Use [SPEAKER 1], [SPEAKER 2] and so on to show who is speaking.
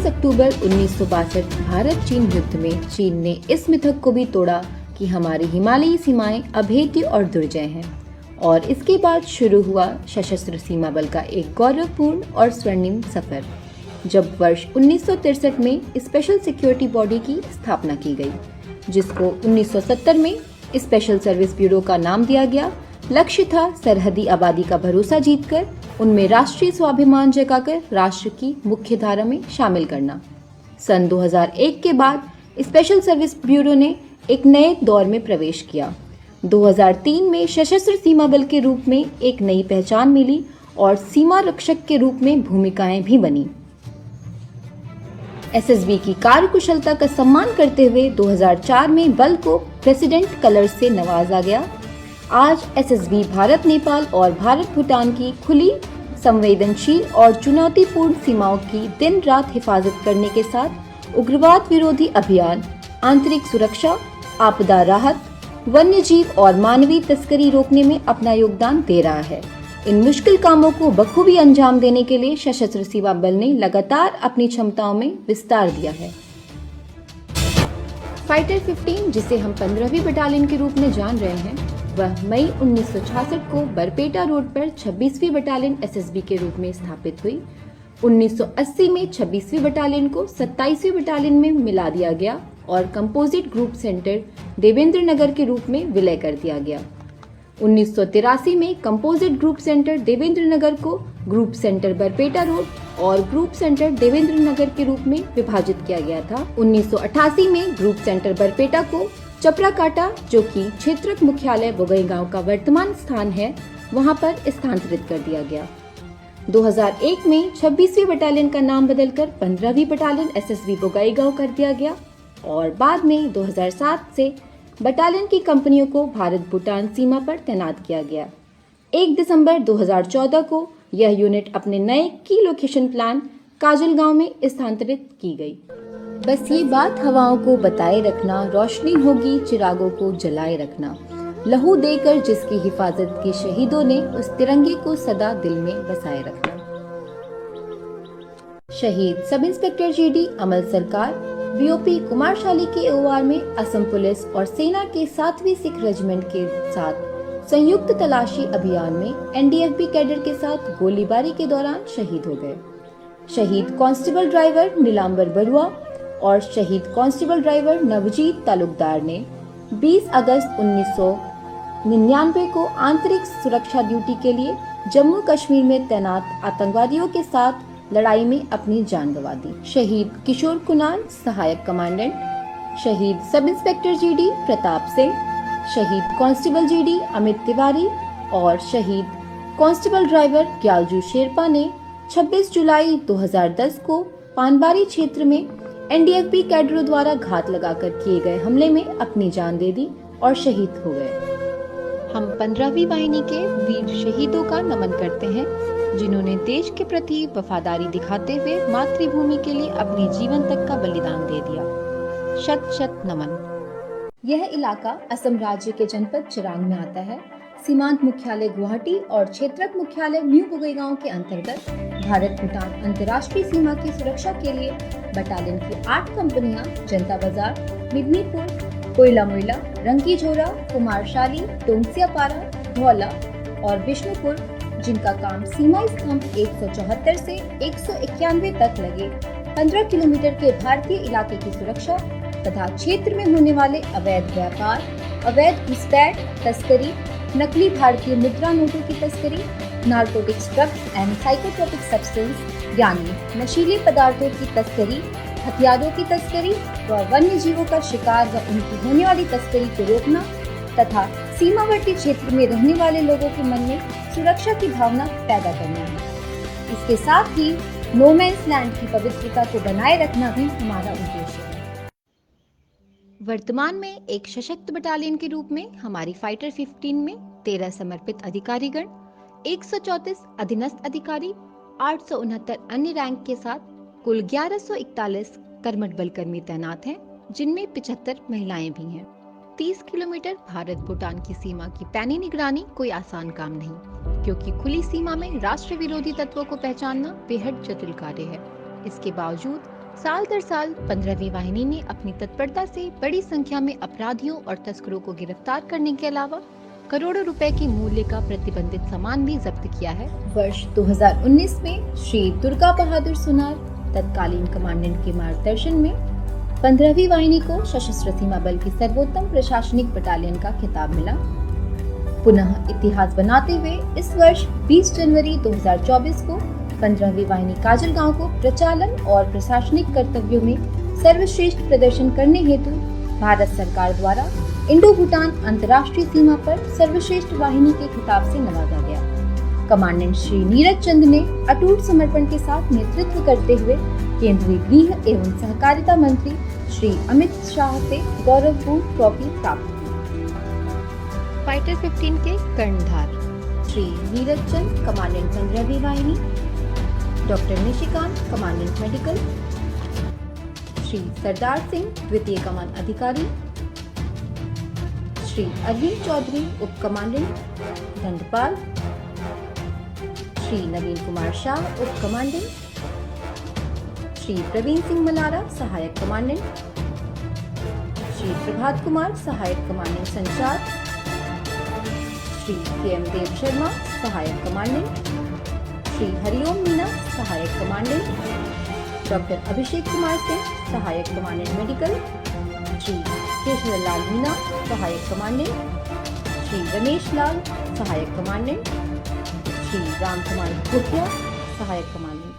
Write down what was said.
[SPEAKER 1] अक्टूबर 1962 भारत चीन युद्ध में चीन ने इस मिथक को भी तोड़ा कि हमारी हिमालयी सीमाएं अभेद्य और दुर्जय हैं, और इसके बाद शुरू हुआ सशस्त्र सीमा बल का एक गौरवपूर्ण और स्वर्णिम सफर, जब वर्ष 1963 में स्पेशल सिक्योरिटी बॉडी की स्थापना की गई, जिसको 1970 में स्पेशल सर्विस ब्यूरो का नाम दिया गया। लक्ष्य था सरहदी आबादी का भरोसा जीतकर उनमें राष्ट्रीय स्वाभिमान जगाकर राष्ट्र की मुख्य धारा में शामिल करना। सन 2001 के बाद स्पेशल सर्विस ब्यूरो ने एक नए दौर में प्रवेश किया। 2003 में सशस्त्र सीमा बल के रूप में एक नई पहचान मिली और सीमा रक्षक के रूप में भूमिकाएं भी बनी। एसएसबी की कार्यकुशलता का सम्मान करते हुए 2004 में बल को प्रेसिडेंट कलर्स से नवाजा गया। आज एसएसबी भारत नेपाल और भारत भूटान की खुली, संवेदनशील और चुनौतीपूर्ण सीमाओं की दिन रात हिफाजत करने के साथ उग्रवाद विरोधी अभियान, आंतरिक सुरक्षा, आपदा राहत, वन्य जीव और मानवीय तस्करी रोकने में अपना योगदान दे रहा है। इन मुश्किल कामों को बखूबी अंजाम देने के लिए सशस्त्र सीमा बल ने लगातार अपनी क्षमताओं में विस्तार दिया है। फाइटर 15, जिसे हम 15वीं बटालियन के रूप में जान रहे हैं, वह मई 1966 को बरपेटा रोड पर 26वीं बटालियन एसएसबी के रूप में स्थापित हुई। 1980 में 26वीं बटालियन को 27वीं बटालियन में मिला दिया गया और कंपोजिट ग्रुप सेंटर देवेंद्र नगर के रूप में विलय कर दिया गया। 1983 में कंपोजिट ग्रुप सेंटर देवेंद्र नगर को ग्रुप सेंटर बरपेटा रोड और ग्रुप सेंटर देवेंद्र नगर के रूप में विभाजित किया गया था। 1988 में ग्रुप सेंटर बरपेटा को चपराकाटा, जो कि क्षेत्रक मुख्यालय बोगईगांव का वर्तमान स्थान है, वहां पर स्थानांतरित कर दिया गया। 2001 में 26वीं बटालियन का नाम बदलकर 15वीं बटालियन एसएसबी बोगईगांव कर दिया गया और बाद में 2007 से बटालियन की कंपनियों को भारत भूटान सीमा पर तैनात किया गया। 1 दिसंबर 2014 को यह यूनिट अपने नए की लोकेशन प्लान काजलगांव में स्थानांतरित की गई। बस ये बात हवाओं को बताए रखना, रोशनी होगी चिरागों को जलाए रखना। लहू देकर जिसकी हिफाजत की शहीदों ने, उस तिरंगे को सदा दिल में बसाए रखना। शहीद सब इंस्पेक्टर जीडी अमल सरकार, बीओपी कुमारशाली के ओआर में असम पुलिस और सेना के 7वीं सिख रेजिमेंट के साथ संयुक्त तलाशी अभियान में एनडीएफबी कैडर के साथ गोलीबारी के दौरान शहीद हो गए। शहीद कांस्टेबल ड्राइवर नीलांबर बरुआ और शहीद कांस्टेबल ड्राइवर नवजीत तालुकदार ने 20 अगस्त 1999 को आंतरिक सुरक्षा ड्यूटी के लिए जम्मू कश्मीर में तैनात आतंकवादियों के साथ लड़ाई में अपनी जान गंवा दी। शहीद किशोर कुणाल सहायक कमांडेंट, शहीद sub inspector GD Pratap Singh, शहीद कांस्टेबल जीडी अमित तिवारी और शहीद कांस्टेबल ड्राइवर ग्यालजू शेरपा ने 26 जुलाई 2010 को पानबारी क्षेत्र में एनडीएफबी कैडरों द्वारा घात लगाकर किए गए हमले में अपनी जान दे दी और शहीद हो गए। हम 15वीं वाहिनी के वीर शहीदों का नमन करते हैं, जिन्होंने देश के प्रति वफादारी दिखाते हुए मातृभूमि के लिए अपने जीवन तक का बलिदान दे दिया। शत शत नमन। यह इलाका असम राज्य के जनपद चिरांग में आता है। सीमांत मुख्यालय गुवाहाटी और क्षेत्रक मुख्यालय न्यू बोगईगांव के अंतर्गत भारत भूटान अंतर्राष्ट्रीय सीमा की सुरक्षा के लिए बटालियन की 8 कंपनियां जनता बाजार, मिदनीपुर, कोयला मोइला, रंकीझोरा, कुमारशाली, टोंगसियापारा, धौला और विष्णुपुर, जिनका काम सीमा स्तंभ 174 से 191 तक लगे 15 किलोमीटर के भारतीय इलाके की सुरक्षा तथा क्षेत्र में होने वाले अवैध व्यापार, अवैध घुसपैठ, तस्करी, नकली भारतीय मुद्रा नोटों की तस्करी, narcotics, drugs and psychotropic substance यानी नशीले पदार्थों की तस्करी, हथियारों की तस्करी व वन्य जीवों का शिकार व उनकी होने वाली तस्करी को रोकना तथा सीमावर्ती क्षेत्र में रहने वाले लोगों के मन में सुरक्षा की भावना पैदा करना है। इसके साथ ही नो मैंस लैंड की पवित्रता को बनाए रखना भी हमारा उद्देश्य है। वर्तमान में एक सशक्त बटालियन के रूप में हमारी फाइटर 15 में 13 समर्पित अधिकारीगण, 134 अधीनस्थ अधिकारी, 869 अन्य रैंक के साथ कुल 1141 कर्मठ बल कर्मी तैनात हैं, जिनमें 75 महिलाएं भी हैं। 30 किलोमीटर भारत भूटान की सीमा की पैनी निगरानी कोई आसान काम नहीं, क्योंकि खुली सीमा में राष्ट्र विरोधी तत्वों को पहचानना बेहद जटिल कार्य है। इसके बावजूद साल दर साल 15वीं वाहिनी ने अपनी तत्परता से बड़ी संख्या में अपराधियों और तस्करों को गिरफ्तार करने के अलावा करोड़ों रुपए के मूल्य का प्रतिबंधित सामान भी जब्त किया है। वर्ष 2019 में श्री दुर्गा बहादुर सुनार तत्कालीन कमांडेंट के मार्गदर्शन में 15वीं वाहिनी को सशस्त्र सीमा बल की सर्वोत्तम प्रशासनिक बटालियन का खिताब मिला। पुनः इतिहास बनाते हुए इस वर्ष 20 जनवरी 2024 को 15वीं वाहिनी काजलगांव को प्रचालन और प्रशासनिक कर्तव्यों में सर्वश्रेष्ठ प्रदर्शन करने हेतु भारत सरकार द्वारा इंडो भूटान अंतर्राष्ट्रीय सीमा पर सर्वश्रेष्ठ वाहिनी के खिताब से नवाजा गया। कमांडेंट श्री नीरज चंद ने अटूट समर्पण के साथ नेतृत्व करते हुए केंद्रीय गृह एवं सहकारिता मंत्री श्री अमित शाह से गौरवपूर्ण ट्रॉफी प्राप्त की। फाइटर 15 के कर्णधार श्री नीरज चंद कमांडेंट 15वीं वाहिनी, doctor Nishikant commandant medical, Shri Sardar Singh द्वितीय कमान अधिकारी, श्री अरविंद चौधरी उप कमांडेंट दंडपाल, श्री नवीन कुमार शाह उप कमांडेंट, श्री प्रवीण सिंह मलारा सहायक कमांडेंट, श्री प्रभात कुमार सहायक कमांडेंट संचार, श्री के.एम. देव शर्मा सहायक कमांडेंट, श्री हरिओम मीना सहायक कमांडेंट, डॉक्टर अभिषेक कुमार सिंह सहायक कमांडेंट मेडिकल, श्री केशवर लाल मीना सहायक कमांडेंट, श्री रमेश लाल सहायक कमांडेंट, श्री राम कुमार भूटिया सहायक कमांडेंट।